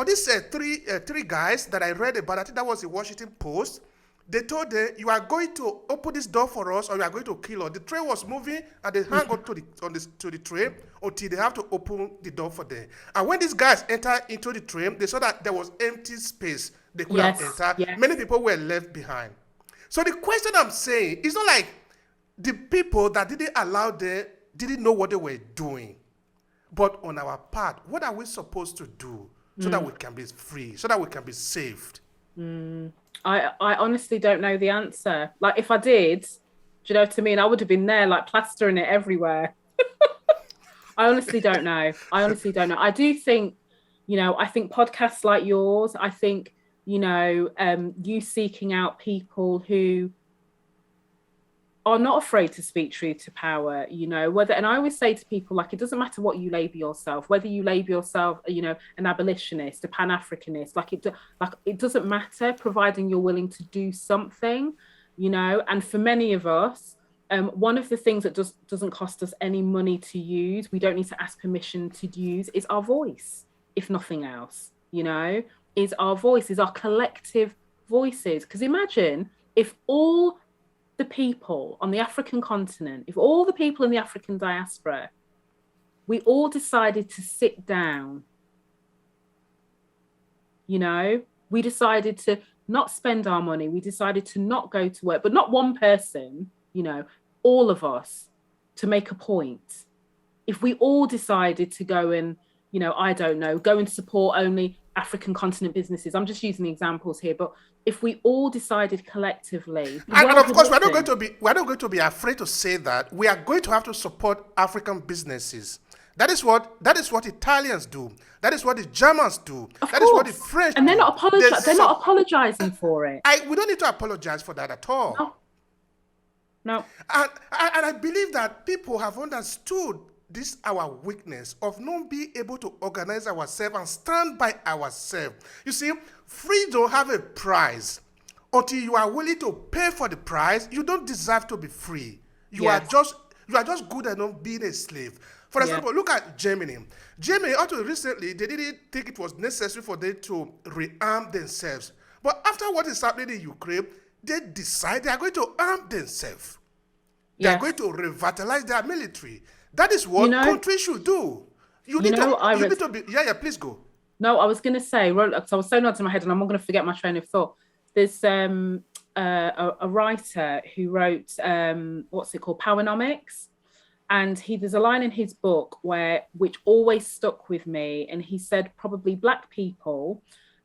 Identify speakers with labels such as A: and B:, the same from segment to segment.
A: for these three guys that I read about, I think that was the Washington Post. They told them, you are going to open this door for us or you are going to kill us. The train was moving and they hang on to the train until they have to open the door for them. And when these guys entered into the train, they saw that there was empty space. They could have entered. Yes. Many people were left behind. So the question I'm saying is not like the people that didn't allow them didn't know what they were doing. But on our part, what are we supposed to do so that we can be free, so that we can be saved?
B: I honestly don't know the answer. Like, if I did, do you know what I mean? I would have been there, like, plastering it everywhere. I honestly don't know. I do think, I think podcasts like yours, I think, you seeking out people who are not afraid to speak truth to power, and I always say to people, like, it doesn't matter what you label yourself, whether you label yourself, an abolitionist, a Pan-Africanist, it doesn't matter, providing you're willing to do something, and for many of us, one of the things that doesn't cost us any money to use, we don't need to ask permission to use, is our voice, if nothing else, is our voice, is our collective voices. Because imagine if all the people on the African continent, if all the people in the African diaspora, we all decided to sit down, we decided to not spend our money, we decided to not go to work, but not one person, all of us, to make a point. If we all decided to go and, I don't know, go and support only African continent businesses, I'm just using the examples here, but if we all decided collectively,
A: and of course, we're not going to be afraid to say that we are going to have to support African businesses. That is what Italians do. That is what the Germans do. That is what the French do.
B: And they're not apologizing for it.
A: We don't need to apologize for that at all.
B: No.
A: And I believe that people have understood this our weakness of not being able to organize ourselves and stand by ourselves. You see, freedom have a price. Until you are willing to pay for the price, you don't deserve to be free. You are just good enough being a slave. For example, look at Germany. Germany, until recently, they didn't think it was necessary for them to rearm themselves. But after what is happening in Ukraine, they decide they are going to arm themselves. They are going to revitalize their military. That is what countries should do. You need to be. Yeah, please go.
B: No, I was going to say, because I was so nodding my head and I'm not going to forget my train of thought. There's a writer who wrote, what's it called, Powernomics. And there's a line in his book which always stuck with me. And he said, probably Black people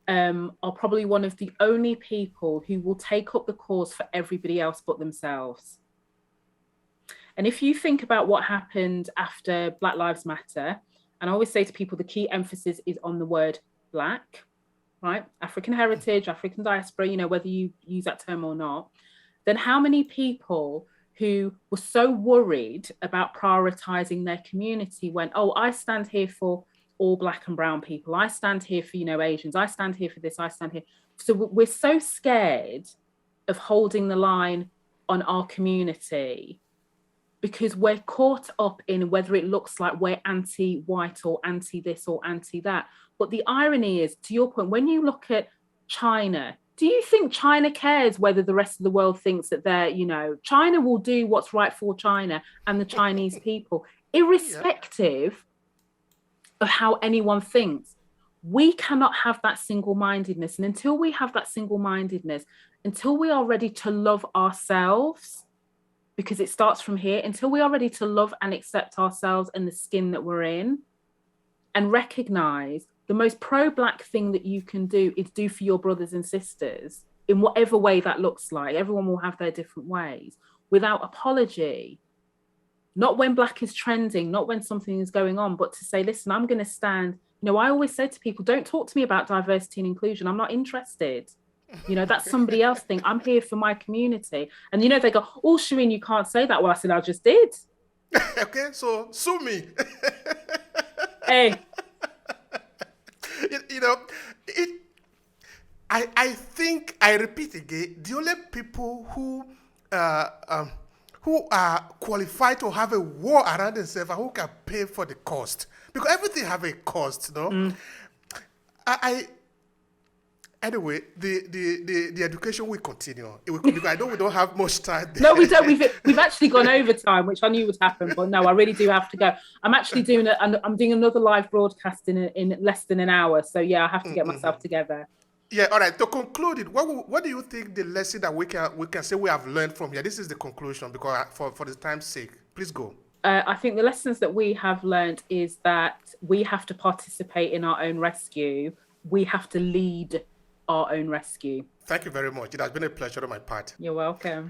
B: are probably one of the only people who will take up the cause for everybody else but themselves. And if you think about what happened after Black Lives Matter, and I always say to people, the key emphasis is on the word Black, right? African heritage, African diaspora, whether you use that term or not, then how many people who were so worried about prioritizing their community went, oh, I stand here for all Black and brown people. I stand here for, Asians. I stand here for this. I stand here. So we're so scared of holding the line on our community because we're caught up in whether it looks like we're anti-white or anti-this or anti-that. But the irony is, to your point, when you look at China, do you think China cares whether the rest of the world thinks that they're, China will do what's right for China and the Chinese people, irrespective of how anyone thinks? We cannot have that single-mindedness. And until we have that single-mindedness, until we are ready to love ourselves, because it starts from here, until we are ready to love and accept ourselves and the skin that we're in, and recognize the most pro-Black thing that you can do is do for your brothers and sisters in whatever way that looks like. Everyone will have their different ways, without apology. Not when Black is trending, not when something is going on, but to say, listen, I'm going to stand. I always say to people, don't talk to me about diversity and inclusion. I'm not interested. That's somebody else's thing. I'm here for my community. And, they go, oh, Shereen, you can't say that. Well, I said, I just did.
A: Okay, so sue me.
B: Hey.
A: I think, I repeat again, the only people who are qualified to have a war around themselves and who can pay for the cost, because everything have a cost, Anyway, the education will continue. Because I know we don't have much time there.
B: No, we don't. We've actually gone over time, which I knew would happen, but no, I really do have to go. I'm actually doing I'm doing another live broadcast in less than an hour. So yeah, I have to get myself together.
A: Yeah, all right. To conclude it, what do you think the lesson that we can say we have learned from here? This is the conclusion because for the time's sake, please go.
B: I think the lessons that we have learned is that we have to participate in our own rescue. We have to lead our own rescue.
A: Thank you very much. It has been a pleasure on my part.
B: You're welcome.